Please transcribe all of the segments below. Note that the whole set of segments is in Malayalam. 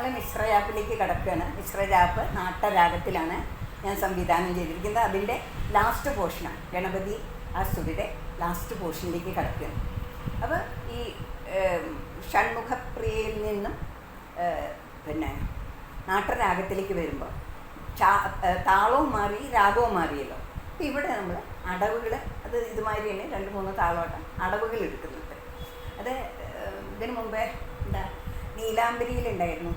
നമ്മൾ മിശ്രജാപ്പിലേക്ക് കടക്കുകയാണ്. മിശ്രജാപ്പ് നാട്ടരാഗത്തിലാണ് ഞാൻ സംവിധാനം ചെയ്തിരിക്കുന്നത്. അതിൻ്റെ ലാസ്റ്റ് പോർഷനാണ്, ഗണപതി ആ സ്തുതിയുടെ ലാസ്റ്റ് പോർഷനിലേക്ക് കടക്കുകയാണ്. അപ്പോൾ ഈ ഷൺമുഖപ്രിയയിൽ നിന്നും പിന്നെ നാട്ടരാഗത്തിലേക്ക് വരുമ്പോൾ താളവും മാറി രാഗവും മാറിയല്ലോ. അപ്പോൾ ഇവിടെ നമ്മൾ അടവുകൾ അത് ഇതുമാതിരി തന്നെ 2-3 താളോട്ടം അടവുകൾ എടുക്കുന്നുണ്ട്. അത് ഇതിനു മുമ്പേ എന്താ നീലാംബരിയിലുണ്ടായിരുന്നു,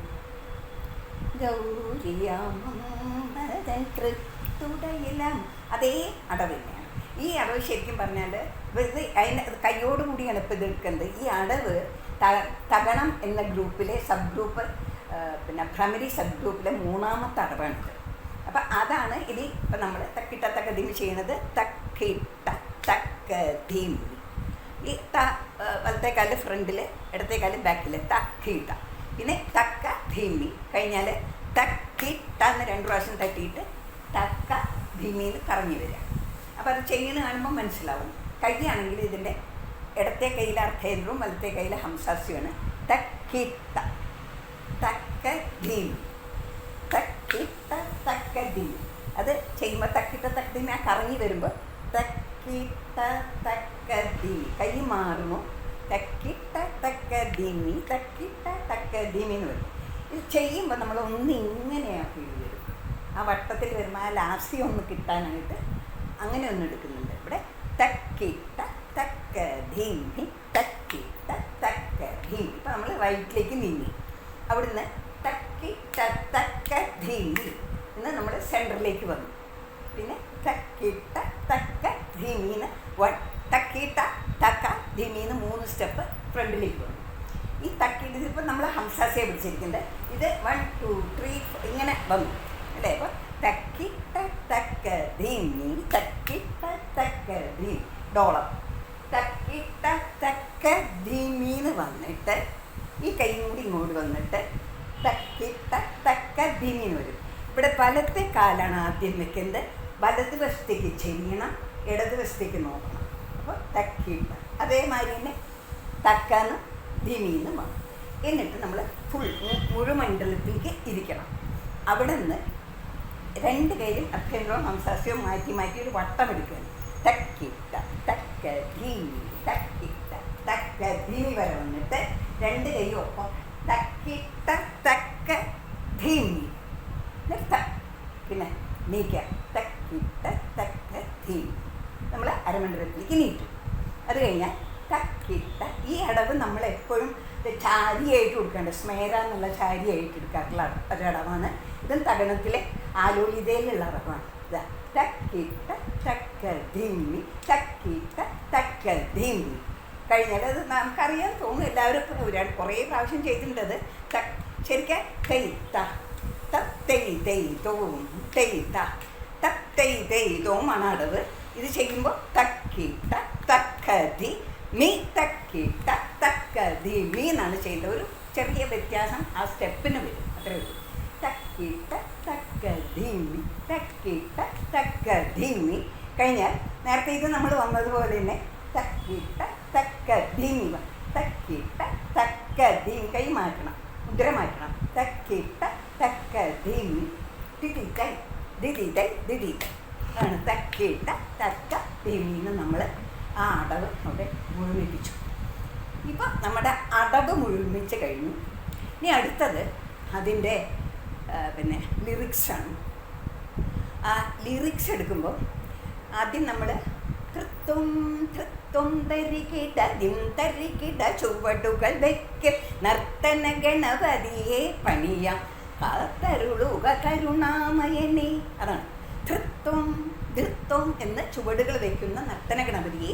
ഗൗരിയാമൃത്തുടയിലം, അതേ അടവ് തന്നെയാണ്. ഈ അടവ് ശരിക്കും പറഞ്ഞാൽ ഇത് കയ്യോടുകൂടിയാണ് ഇപ്പോൾ ഇത് എടുക്കുന്നത്. ഈ അടവ് തകണം എന്ന ഗ്രൂപ്പിലെ സബ് ഗ്രൂപ്പ്, പിന്നെ ഭ്രമരി സബ് ഗ്രൂപ്പിലെ 3ാമത്തെ അടവാണിത്. അപ്പം അതാണ് ഇനി ഇപ്പം നമ്മൾ തക്കിട്ട തക്കതിമി ചെയ്യുന്നത്. തക്കിട്ട തക്കതിമി, ഈ വലത്തേക്കാല് ഫ്രണ്ടിൽ, ഇടത്തേക്കാല് ബാക്കിൽ, തക്കിട്ട. പിന്നെ തക്ക ധീമി കഴിഞ്ഞാൽ തക്കിട്ട എന്ന് 2 പ്രാവശ്യം തട്ടിയിട്ട് തക്ക ധീമിന്ന് കറങ്ങി വരിക. അപ്പോൾ അത് ചെയ്യുന്ന കാണുമ്പോൾ മനസ്സിലാവും. കൈയാണെങ്കിൽ ഇതിൻ്റെ ഇടത്തെ കയ്യിൽ അർദ്ധേന്ദ്രവും വലത്തെ കയ്യിൽ ഹംസാസ്യമാണ്. തക്കിട്ട തക്ക ധീമി, തക്കിട്ട തക്ക ധീമി. അത് ചെയ്യുമ്പോൾ തക്കിട്ട തക്ക ധീമി ആ കറങ്ങി വരുമ്പോൾ തക്കിട്ട തക്ക ധീമി, കൈ മാറുമോ തക്കിട്ട തക്ക ധീമി, തക്കിട്ട തക്ക ധീമി എന്ന് വരും. ഇത് ചെയ്യുമ്പോൾ നമ്മൾ ഒന്ന് ഇങ്ങനെയാക്കി വരും. ആ വട്ടത്തിൽ വരുമ്പോൾ ആ ലാസ്യം ഒന്ന് കിട്ടാനായിട്ട് അങ്ങനെ ഒന്ന് എടുക്കുന്നുണ്ട്. ഇവിടെ തക്കിട്ട തക്ക ധീമി, തക്കിട്ട തക്ക ധീമി. ഇപ്പം നമ്മൾ റൈറ്റിലേക്ക് നീങ്ങി, അവിടുന്ന് തക്കിട്ട തക്ക ധീമി എന്ന് നമ്മൾ സെൻറ്ററിലേക്ക് വന്നു. പിന്നെ തക്കിട്ട തക്ക ധീമിന്ന് തക്കിട്ട തക്ക ധീമിന്ന് 3 സ്റ്റെപ്പ് ഫ്രണ്ടിലേക്ക് വന്നു. ഈ തക്കിട്ട് ഇതിപ്പോൾ നമ്മൾ ഹംസാസിയെ പിടിച്ചിരിക്കുന്നത്. ഇത് 1 2 3 ഇങ്ങനെ വന്നു അല്ലേ. അപ്പോൾ തക്കിട്ട തക്ക ധീമി, തക്കിട്ട തക്ക ധീമി, ഡോളം. തക്കിട്ട തക്ക ധീമിന്ന് വന്നിട്ട് ഈ കൈയും കൂടി ഇങ്ങോട്ട് വന്നിട്ട് തക്കിട്ട തക്ക ധീമിന്ന് വരും. ഇവിടെ വലത്തെ കാലാണ് ആദ്യം വെക്കുന്നത്. വലത് വശത്തേക്ക് ചെയ്യണം, ഇടത് വശത്തേക്ക് നോക്കണം. അപ്പോൾ തക്കിട്ട അതേമാതിരി തന്നെ തക്കാന്ന് ധീമിന്ന് വന്നു. എന്നിട്ട് നമ്മൾ മുഴുമണ്ഡലത്തിലേക്ക് ഇരിക്കണം. അവിടെ നിന്ന് 2 കൈയിലും അഭ്യന്തരവും ഹംസാസ്യവും മാറ്റി മാറ്റി ഒരു വട്ടം എടുക്കുകയാണ്. തക്കിട്ട തക്ക ധീമി, തക്കിട്ട തക്ക ധീമി വരെ വന്നിട്ട് 2 കൈയും ഒപ്പം തക്കിട്ട തക്ക ധീമി, പിന്നെ നീക്കുക തക്കിട്ട തക്ക ധീമി. നമ്മൾ അരമണ്ഡലത്തിലേക്ക് നീട്ടും. അത് കഴിഞ്ഞാൽ തക്കിട്ട, ഈ അടവ് നമ്മളെപ്പോഴും ചാരിയായിട്ട് കൊടുക്കേണ്ടത്, സ്മേര എന്നുള്ള ചാരിയായിട്ട് എടുക്കാറുള്ള ഒരടവാണ്. ഇതും തകണത്തിലെ ആലോലിതയിലുള്ള അടവാണ്. ഇതാ തക്കിട്ട തക്ക ധീമി, തക്കിട്ട തക്ക ധീമി കഴിഞ്ഞാൽ അത് നമുക്കറിയാൻ തോന്നും. എല്ലാവരും കുറേ പ്രാവശ്യം ചെയ്തിട്ടുണ്ടത്. ശരിക്കും തൈ ത തൈ തൈ തോം തൈ ത തൈ തൈ തോമാണ് അടവ്. ഇത് ചെയ്യുമ്പോൾ തക്കിട്ട തക്ക ധി മീ, തക്കിട്ട തക്ക ധി മീ എന്നാണ് ചെയ്യുന്നത്. ഒരു ചെറിയ വ്യത്യാസം ആ സ്റ്റെപ്പിന് വരും, അത്രേ ഉള്ളൂ. തക്കിട്ട തക്ക ധീമി, തക്കിട്ട തക്ക ധീമി കഴിഞ്ഞാൽ നേരത്തെ ഇത് നമ്മൾ വന്നതുപോലെ തന്നെ തക്കിട്ട തക്ക ധീമി, തക്കിട്ട തക്ക ധീമി, കൈ മാറ്റണം, മുദ്ര മാറ്റണം. തക്കിട്ട തക്ക ധീമി, ദിദിതൈ ദിദിതൈ ദിദിതൈ ആണ് തക്കിട്ട തക്ക ധീമിന്ന് നമ്മൾ ആ അടവ് അവിടെ മുഴുമിപ്പിച്ചു. ഇപ്പം നമ്മുടെ അടവ് മുഴുമിച്ച് കഴിഞ്ഞു. ഇനി അടുത്തത് അതിൻ്റെ പിന്നെ ലിറിക്സാണ്. ആ ലിറിക്സ് എടുക്കുമ്പോൾ ആദ്യം നമ്മൾ തൃത്വം തൃത്വം തരികിട ദിം തരികിട ചുവടുകൾ വയ്ക്കും നർത്തന ഗണപതിയെ പണിയാം കാത്തരുളുക കരുണാമയനെ. അതാണ് തൃത്വം ധൃത്വം എന്ന് ചുവടുകൾ വയ്ക്കുന്ന നർത്തന ഗണപതിയെ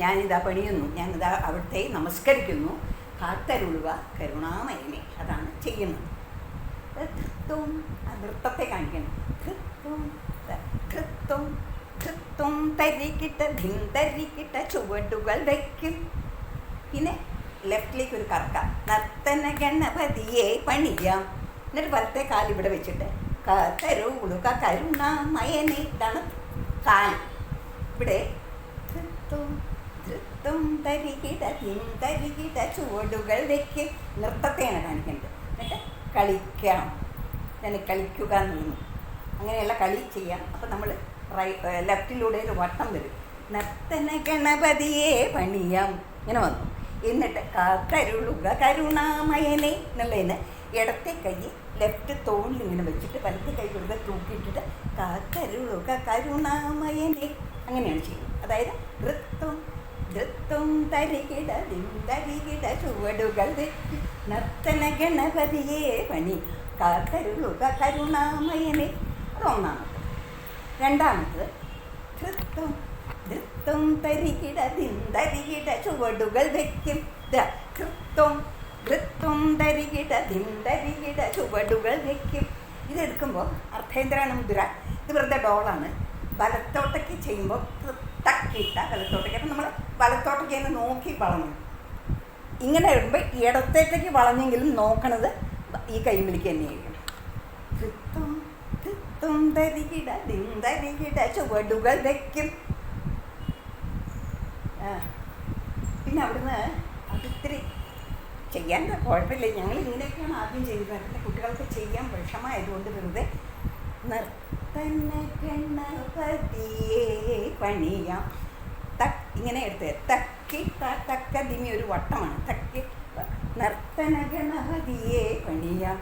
ഞാനിതാ പണിയുന്നു, ഞാനിതാ അവിടുത്തെ നമസ്കരിക്കുന്നു, കാത്തരുളുക കരുണാമയനെ. അതാണ് ചെയ്യുന്നത്. ധൃത്വം, ആ നൃത്തത്തെ കാണിക്കണം. ധൃത്വം ധൃത്വം ധൃത്വം തരികിട്ട ധിം തരികിട്ട ചുവടുകൾ വയ്ക്കും. പിന്നെ ലെഫ്റ്റിലേക്ക് ഒരു കറക്ക, നർത്തന ഗണപതിയെ പണിയാം. എന്നിട്ട് വലത്തെ കാലിവിടെ വെച്ചിട്ട് കാത്തരുളുക കരുണാമയനെ. ഇതാണ് കാൽ. ഇവിടെ ധൃത്വം ധൃത്വം തരികിട ധിം തരികിട ചുവടുകൾ വയ്ക്കും, നൃത്തത്തെയാണ് കാണിക്കേണ്ടത്. എന്നിട്ട് കളിക്കാം, ഞാൻ കളിക്കുക എന്ന് അങ്ങനെയുള്ള കളി ചെയ്യാം. അപ്പം നമ്മൾ ലെഫ്റ്റിലൂടെ ഒരു വട്ടം വരും. നർത്തന ഗണപതിയെ പണിയാം ഇങ്ങനെ വന്നു. എന്നിട്ട് കാക്കരുളുക കരുണാമയനെ എന്നുള്ളതിന് ഇടത്തെ കൈ ലെഫ്റ്റ് തോളിൽ ഇങ്ങനെ വെച്ചിട്ട് വലത്തെ കൈ കൊടുക്കുക തൂക്കിയിട്ടിട്ട് കാക്കരുളുക കരുണാമയനെ അങ്ങനെയാണ് ചെയ്യുന്നത്. അതായത് നൃത്തം നൃത്തം തരികിട ദിന്തരികിട ചുവടുകൾ വെച്ച് നർത്തന ഗണപതിയെ പണി കാക്കരുളുക കരുണാമയനെ. അത് ഒന്നാമത്. രണ്ടാമത് നൃത്തം നൃത്തം തരികിട ദിന്തരികിട ചുവടുകൾ വയ്ക്കും. നൃത്തം നൃത്തം തരികിട ദിന്തരികിട ചുവടുകൾ വയ്ക്കും. ഇതെടുക്കുമ്പോൾ അർദ്ധേന്ദ്രാണ് മുദ്ര. ഇത് വെറുതെ ഡോളാണ്. വലത്തോട്ടേക്ക് ചെയ്യുമ്പോൾ തക്കിട്ട വലത്തോട്ടേക്ക്. അപ്പം നമ്മൾ വലത്തോട്ടേക്ക് തന്നെ നോക്കി വളഞ്ഞു. ഇങ്ങനെ ഇടുമ്പോൾ ഇടത്തേക്ക് വളഞ്ഞെങ്കിലും നോക്കണത് ഈ കൈമിലേക്ക് തന്നെയായിരിക്കണം. നൃത്തം നൃത്തം തരികിട ദിന്തരികിട ചുവടുകൾ വയ്ക്കും. പിന്നെ അവിടുന്ന് അതിത്തിരി ചെയ്യാൻ കുഴപ്പമില്ല. ഞങ്ങൾ ഇങ്ങനെയൊക്കെയാണ് ആദ്യം ചെയ്തിരുന്നത്. പിന്നെ കുട്ടികൾക്ക് ചെയ്യാൻ വിഷമമായതുകൊണ്ട് വെറുതെ നർത്തന ഗണപതിയെ പണിയാം. ഇങ്ങനെ എടുത്ത് തക്കി തക്ക ദിമി ഒരു വട്ടമാണ്. തക്കി നർത്തന ഗണപതിയെ പണിയാം.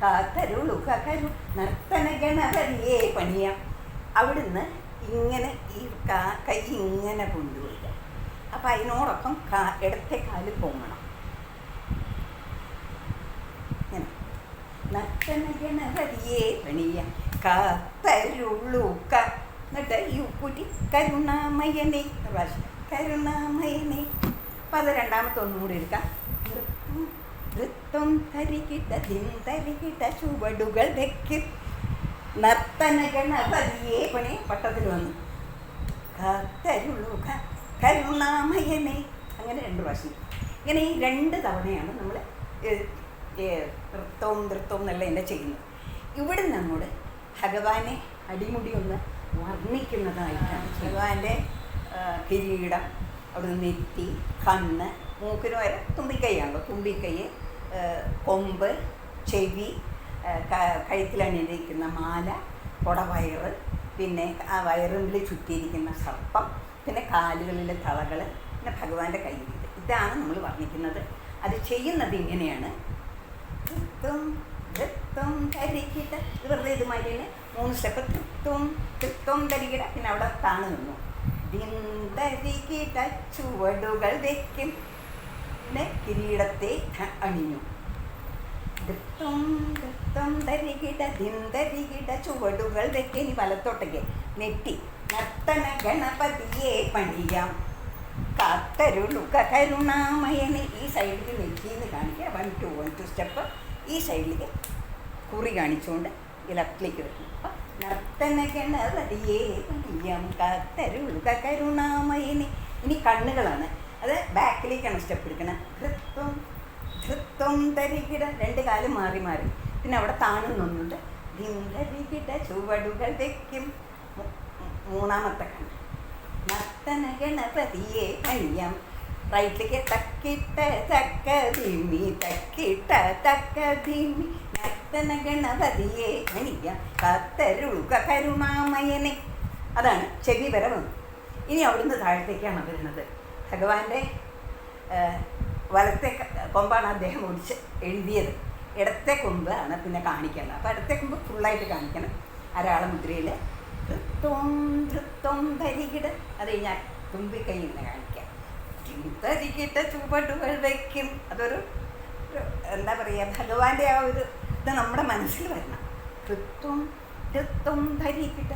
കാത്തരുളുക കരു നർത്തന ഗണപതിയെ പണിയാം. അവിടുന്ന് ഇങ്ങനെ ഈ കൈ ഇങ്ങനെ കൊണ്ടുവരിക. അപ്പം അതിനോടൊപ്പം ഇടത്തെ കാല് പൊങ്ങണം. ഇങ്ങനെ നർത്തന ഗണപതിയെ പണിയാം. കാത്തരുളുക എന്നിട്ട് ഈ ഉപ്പൂറ്റി കരുണാമയനെ പ്രാവശ്യം കരുണാമയനെ. അപ്പം അത് രണ്ടാമത്തെ ഒന്നും കൂടി എടുക്കാം. നൃത്തം നൃത്തം തരികിട ദിന്തരികിട ചുവടുകൾ വെക്കും. നർത്തന ഗണപതിയെ പണി പട്ടത്തിൽ വന്നു. കാത്തരുളുക കരുണാമയനെ. അങ്ങനെ 2 പ്രാവശ്യം. ഇങ്ങനെ ഈ 2 തവണയാണ് നമ്മൾ നൃത്തവും നൃത്തവും എന്നുള്ള എൻ്റെ ചെയ്യുന്നത്. ഇവിടെ നമ്മോട് ഭഗവാനെ അടിമുടി ഒന്ന് വർണ്ണിക്കുന്നതായിട്ടാണ്. ഭഗവാന്റെ കിരീടം, അവിടുന്ന് നെറ്റി, കണ്ണ്, മൂക്കിന് വരെ തുമ്പിക്കൈയാണല്ലോ. തുമ്പിക്കൈ, കൊമ്പ്, ചെവി, കഴുത്തിലണിയിരിക്കുന്ന മാല, കൊടവയറ്, പിന്നെ ആ വയറിൽ ചുറ്റിയിരിക്കുന്ന സർപ്പം, പിന്നെ കാലുകളിലെ തളകൾ, പിന്നെ ഭഗവാന്റെ കയ്യിൽ. ഇതാണ് നമ്മൾ വർണ്ണിക്കുന്നത്. അത് ചെയ്യുന്നത് ഇങ്ങനെയാണ്. നൃത്തം നൃത്തം തരികിട. ഇത് വെറുതെ ഇതുമാതിരി തന്നെ 3 സ്റ്റെപ്പ്. നൃത്തം നൃത്തം തരികിട. പിന്നെ അവിടെ താണു നിന്നു. ദിന്തരികിട ചുവടുകൾ വയ്ക്കും. പിന്നെ കിരീടത്തെ അണിഞ്ഞു. നൃത്തം നൃത്തം തരികിട ദിന്തരികിട ചുവടുകൾ വയ്ക്കും. ഇനി വലത്തോട്ടേക്ക് നെറ്റി. നർത്തന ഗണപതിയെ പണിയാം. കാത്തരുളുക കരുണാമയനെ. ഈ സൈഡിലേക്ക് നെറ്റിന്ന് കാണിക്കുക. 1 2 സ്റ്റെപ്പ്. ഈ സൈഡിലേക്ക് കുറി കാണിച്ചുകൊണ്ട് ഈ ലെഫ്റ്റിലേക്ക് വയ്ക്കും. അപ്പം നർത്തന ഗണപതിയെ പണിയാം. കാത്തരുളുക കരുണാമയനെ. ഇനി കണ്ണുകളാണ്. അത് ബാക്കിലേക്കാണ് സ്റ്റെപ്പ് എടുക്കണം. നൃത്തം നൃത്തം തരികിട. 2 കാലും മാറി മാറി. പിന്നെ അവിടെ താണുന്നുണ്ട്. ദിന്തരികിട ചുവടുകൾ വയ്ക്കും. മൂന്നാമത്തെ കണ്ണ്. നർത്തന ഗണപതിയെ പണിയാം. റൈറ്റിലേക്ക് തക്കിട്ട തക്ക ധിമി തക്കിട്ട തക്ക ധിമി നർത്തന ഗണപതിയെ പണിയാം. കാത്തരുളുക കരുണാമയനെ. അതാണ് ചെവി വരെ വന്നു. ഇനി അവിടുന്ന് താഴത്തേക്കാണ് വരുന്നത്. ഭഗവാന്റെ വലത്തെ കൊമ്പാണ് അദ്ദേഹം ഒടിച്ച് എഴുതിയത്. ഇടത്തെ കൊമ്പ് ആണ് പിന്നെ കാണിക്കേണ്ടത്. അപ്പോൾ ഇടത്തെ കൊമ്പ് ഫുള്ളായിട്ട് കാണിക്കണം. അരാളമുദ്രയിൽ നൃത്തം നൃത്തം തരികിട. അത് കഴിഞ്ഞാൽ തുമ്പിക്കൈ ഇങ്ങനെ കാണിക്കാം. തരികിട ചുവടുകൾ വയ്ക്കും. അതൊരു എന്താ പറയുക, ഭഗവാന്റെ ആ ഒരു ഇത് നമ്മുടെ മനസ്സിൽ വരണം. നൃത്തം നൃത്തം തരികിട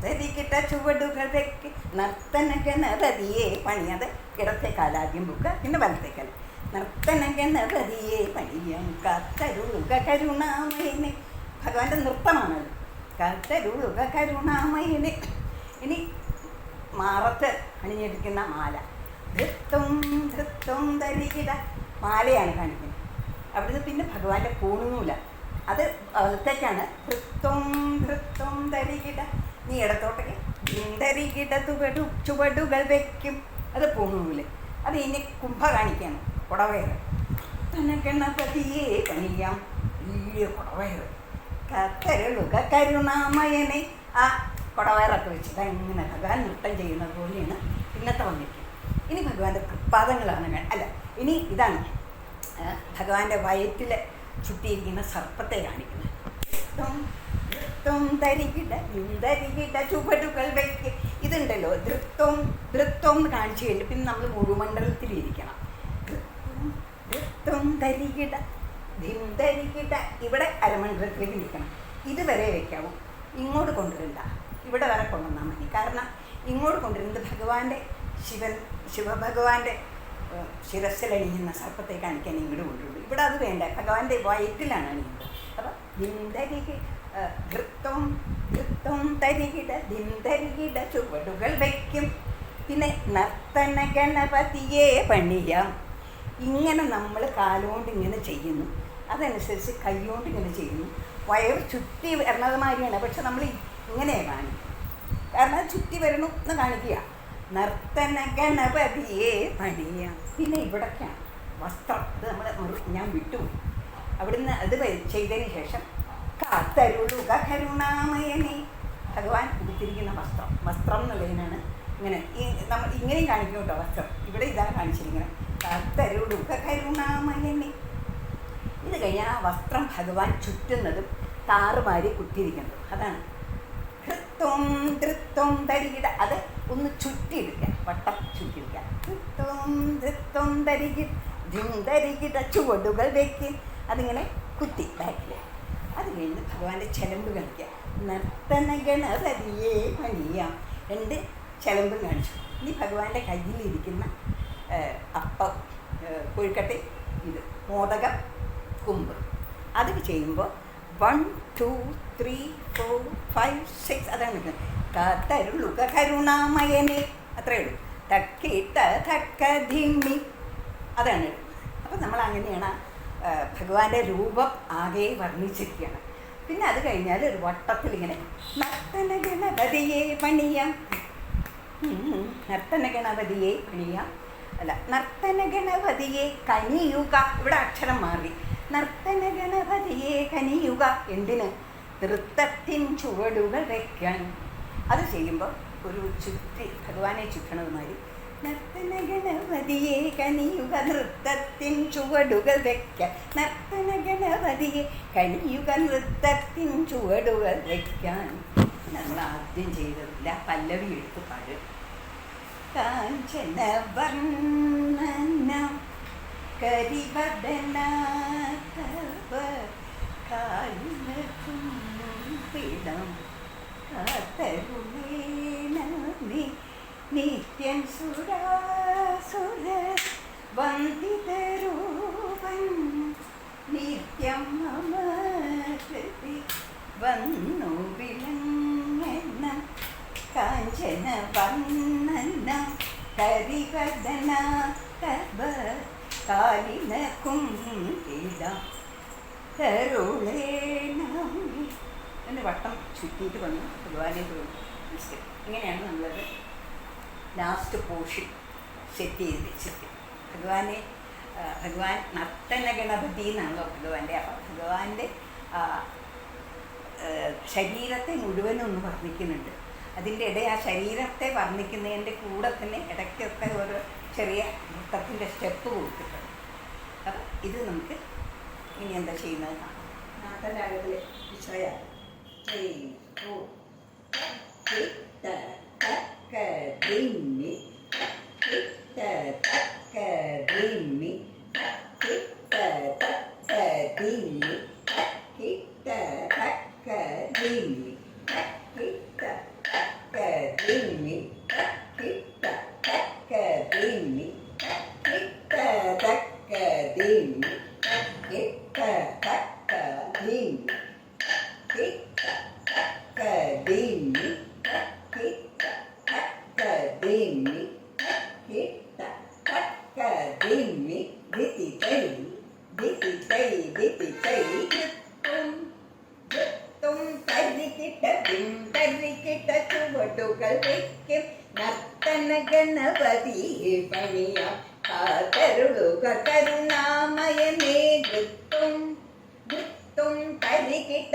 തരികിട ചുവടുകൾ വയ്ക്കും. നർത്തന ഗണപതിയെ പണിയത്. ഇടത്തെ കാലാദ്യം ബുക്ക്, പിന്നെ വലത്തെ കാലം. നർത്തന ഗണപതിയെ പണിയാം. കാത്തരുളുക കരുണാമയനെ. ഭഗവാന്റെ നൃത്തമാണത്. കാത്തരുളുക കരുണാമയനെ. ഇനി മാറത്ത് അണിഞ്ഞിരിക്കുന്ന മാല. നൃത്തം നൃത്തം തരികിട. മാലയാണ് കാണിക്കുന്നത്. അവിടുന്ന് പിന്നെ ഭഗവാന്റെ പൂണുനൂല. അത് വലത്തേക്കാണ്. നൃത്തം നൃത്തം തരികിട. നീ ഇടത്തോട്ടേക്ക് തരികിട ചുവടുകൾ വയ്ക്കും. അത് പൂണുനൂല്. അത് ഇനി കുംഭ കാണിക്കുകയാണ്. കുടവയറ്. നർത്തന ഗണപതിയെ പണിയാം. വലിയ കുടവയർ, കത്തരുളുക കരുണാമയനെ. ആ കുടവയറൊക്കെ വെച്ചിട്ട് അങ്ങനെ ഭഗവാൻ നൃത്തം ചെയ്യുന്നത് പോലെയാണ് ഇന്നത്തെ വന്നിരിക്കുന്നത്. ഇനി ഭഗവാന്റെ തൃപ്പാദങ്ങളാണ് അല്ല, ഇനി ഇതാണ് ഭഗവാന്റെ വയറ്റിൽ ചുറ്റിയിരിക്കുന്ന സർപ്പത്തെ കാണിക്കുന്നത്. ധൃത്വം തരികിട തരികിട ചുവടുകൾ വയ്ക്ക്. ഇതുണ്ടല്ലോ ധൃത്വം എന്ന് കാണിച്ചു കഴിഞ്ഞിട്ട് പിന്നെ നമ്മൾ മുഴുമണ്ഡലത്തിലിരിക്കണം. ധൃത്വം തരികിട ധിന്തരികിട. ഇവിടെ അരമണ്ഡലത്തിലേക്ക് നിൽക്കണം. ഇതുവരെ വയ്ക്കാവും, ഇങ്ങോട്ട് കൊണ്ടുവരണ്ട, ഇവിടെ വരെ കൊണ്ടുവന്നാൽ മതി. കാരണം ഇങ്ങോട്ട് കൊണ്ടുവരുന്നത് ഭഗവാന്റെ ശിവഭഗവാന്റെ ശിരസ്സിലണിയുന്ന സർപ്പത്തെ കാണിക്കാൻ ഇങ്ങോട്ട് കൊണ്ടുവരുള്ളൂ. ഇവിടെ അത് വേണ്ട, ഭഗവാന്റെ വയറ്റിലാണ് അണിയുന്നത്. അപ്പം ധൃത്വം തരികിട ധിന്തരികിട ചുവടുകൾ വയ്ക്കും. പിന്നെ നർത്തന ഗണപതിയെ പണിയാം. ഇങ്ങനെ നമ്മൾ കാലുകൊണ്ട് ഇങ്ങനെ ചെയ്യുന്നു, അതനുസരിച്ച് കൈകൊണ്ട് ഇങ്ങനെ ചെയ്യുന്നു. വയർ ചുറ്റി വരണത് മാതിരിയാണ്, പക്ഷെ നമ്മൾ ഇങ്ങനെയാണ് കാണിക്കും. കാരണം ചുറ്റി വരണു എന്ന് കാണിക്കുക. നർത്തന ഗണപതിയെ പണിയാം. പിന്നെ ഇവിടൊക്കെയാണ് വസ്ത്രം. അത് ഞാൻ വിട്ടുപോയി. അവിടുന്ന് അത് ചെയ്തതിന് ശേഷം കാത്തരുളുക കരുണാമയനെ. ഭഗവാൻ ഉടുത്തിരിക്കുന്ന വസ്ത്രം എന്നുള്ളതിനാണ് ഇങ്ങനെ നമ്മൾ ഇങ്ങനെയും കാണിക്കും കേട്ടോ. വസ്ത്രം ഇവിടെ ഇതാണ് കാണിച്ചിരിക്കുന്നത്, കാത്തരുളുക കരുണാമയനെ. ഇത് കഴിഞ്ഞാൽ ആ വസ്ത്രം ഭഗവാൻ ചുറ്റുന്നതും താറുമാരി കുത്തിയിരിക്കുന്നതും അതാണ് ധൃത്വം തരികിട. അത് ഒന്ന് ചുറ്റിയെടുക്കുക, വട്ടം ചുറ്റിയെടുക്കുക. ധൃത്വം തരികിട ചുവടുകൾ വയ്ക്കും. അതിങ്ങനെ കുത്തി ബാക്കിൽ. അത് കഴിഞ്ഞ് ഭഗവാന്റെ ചെലമ്പ് കളിക്കുക. നർത്തന ഗണപതിയെ പണിയാം. 2 ചെലമ്പും കാണിച്ചു. ഇനി ഭഗവാന്റെ കയ്യിലിരിക്കുന്ന അപ്പം, കൊഴുക്കട്ടെ, ഇത് മോദകം, കുമ്പ്, അത് ചെയ്യുമ്പോൾ 1 2 3 4 5 6 അതാണ് നിൽക്കുന്നത്. കാത്തരുളുക കരുണാമയനെ, അത്രയേ ഉള്ളൂ. തക്കിട്ട തക്ക ധിമ്മി, അതാണ്. അപ്പം നമ്മൾ അങ്ങനെയാണ് ഭഗവാന്റെ രൂപം ആകെ വർണ്ണിച്ചിരിക്കുകയാണ്. പിന്നെ അത് കഴിഞ്ഞാൽ ഒരു വട്ടത്തിൽ ഇങ്ങനെ നർത്തന ഗണപതിയെ പണിയാം. നർത്തന ഗണപതിയെ പണിയാം അല്ല, നർത്തന ഗണപതിയെ കനിയുക. ഇവിടെ അക്ഷരം മാറി. നർത്തന ഗണപതിയെ കനിയുക. എന്തിന്? നൃത്തത്തിൻ ചുവടുകൾ വയ്ക്കാൻ. അത് ചെയ്യുമ്പോൾ ഒരു ചുറ്റി ഭഗവാനെ ചുറ്റണതുമാതിരി നർത്തന ഗണപതിയെ കനിയുക നൃത്തത്തിൻ ചുവടുകൾ വയ്ക്കാൻ. നർത്തന ഗണപതിയെ കനിയുക നൃത്തത്തിൻ ചുവടുകൾ വയ്ക്കാൻ. നമ്മൾ ആദ്യം ചെയ്തതില്ല, പല്ലവി എടുത്ത് പാടും. കാഞ്ചന വർണ്ണന കരിവദന തവ കാലിടം കാത്തരുളേനീ നിത്യം സുരാസുര വന്ദിതരൂപൻ നിത്യം മമ ഹൃദി വന്നു വിളങ്ങണം. കാഞ്ചന വർണ്ണന കരിവദന തവ കാലിന കുംഭിടം കരുളേണം എന്ന് വട്ടം ചുറ്റിയിട്ട് വന്ന് ഭഗവാനെ തോന്നി. ഇങ്ങനെയാണ് നമ്മളത് ലാസ്റ്റ് പോർഷൻ സെറ്റ് ചെയ്ത് വെച്ചിട്ട് ഭഗവാൻ നർത്തന ഗണപതി എന്നാണല്ലോ ഭഗവാന്റെ. അപ്പം ഭഗവാന്റെ ശരീരത്തെ മുഴുവനും ഒന്ന് വർണ്ണിക്കുന്നുണ്ട്. അതിൻ്റെ ഇടയിൽ ആ ശരീരത്തെ വർണ്ണിക്കുന്നതിൻ്റെ കൂടെ തന്നെ ഇടയ്ക്കൊക്കെ ഒരു ചെറിയ നൃത്തത്തിൻ്റെ സ്റ്റെപ്പ് കൊടുത്തിട്ടുണ്ട്. അപ്പം ഇത് നമുക്ക് ഇനി എന്താ ചെയ്യുന്നത് കാണാം. നാട്ടലാകത്തിൽ വിശ്വയാണ് ചുവടുകൾ വയ്ക്കും. നർത്തന ഗണപതിയെ പണിയാം. കാത്തരുളുക കരുണാമയനേ വൃത്തും വൃത്തും തരികിട്ട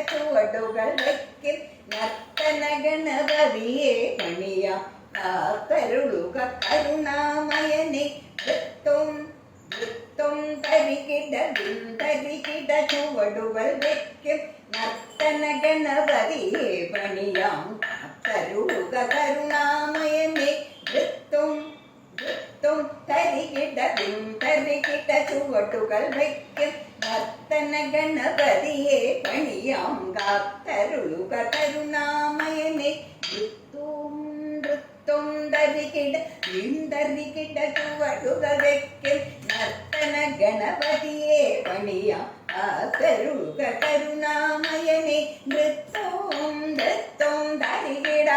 ചുവടുകൾ വയ്ക്കും നർത്തന ഗണപതിയെ പണിയാം കാത്തരുളുക കരുണാമയനേ വൃത്തും വൃത്തും തരികിട ചുവടുകൾ വയ്ക്കും നർത്തന ഗണപതിയെ പണിയാം കാത്തരുളുക കരുണാമയനേ വൃത്തും വൃത്തും തരികിട ചുവടുകൾ വയ്ക്കും നർത്തന ഗണപതിയെ പണിയാം കാത്തരുളുക കരുണാമയനേ വൃത്തും വൃത്തും തരികിട ചുവടുകൾ വയ്ക്കും നർത്തന ഗണപതിയെ പണിയാം കാത്തരുളുക കരുണാമയനേ വൃത്തും വൃത്തും തരികിട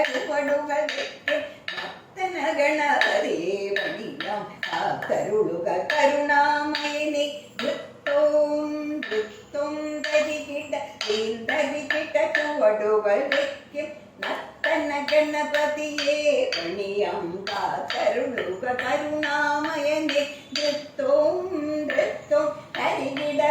ചുവടുകൾ വയ്ക്കും നർത്തന ഗണപതിയെ പണിയാം കാത്തരുളുക കരുണാമയനേ വൃത്തും വൃത്തും തരികിട ചുവടുകൾ വയ്ക്കും നർത്തന ഗണപതിയെ പണിയാം കാത്തരുളുക കരുണാമയനേ വൃത്തും വൃത്തും തരികിട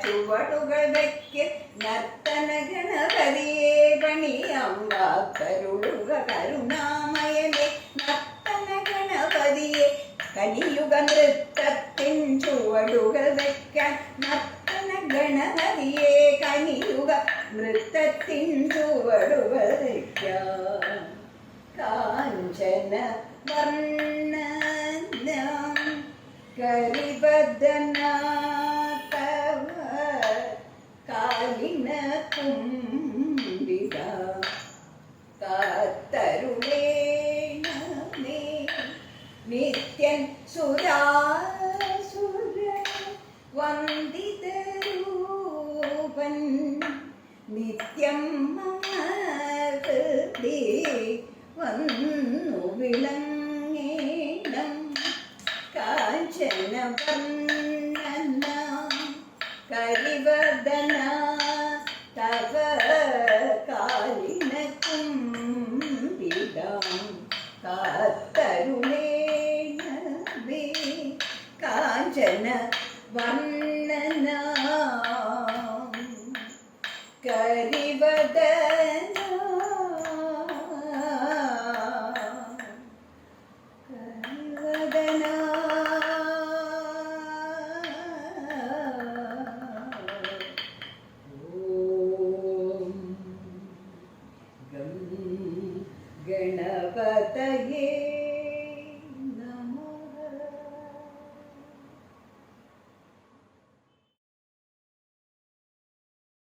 ചുവടുകൾ വയ്ക്കും നർത്തന ഗണപതിയെ പണിയാം കാത്തരുളുക കരുണാമയനേ നർത്തന ഗണപതിയെ കലിയുഗ നൃത്തത്തിൻ ചുവടുകൾ വയ്ക്കാൻ നർത്തന ഗണപതിയെ കലിയുഗ നൃത്തത്തിൻ ചുവടുകൾ വയ്ക്കാൻ കാഞ്ചന വർണ്ണനം കരിബദ്ധനാഥവ കാലിന കുംഭിത കാത്തരുളേണമേ നിത്യൻ സുരാസുര വന്ദിതരൂപൻ നിത്യം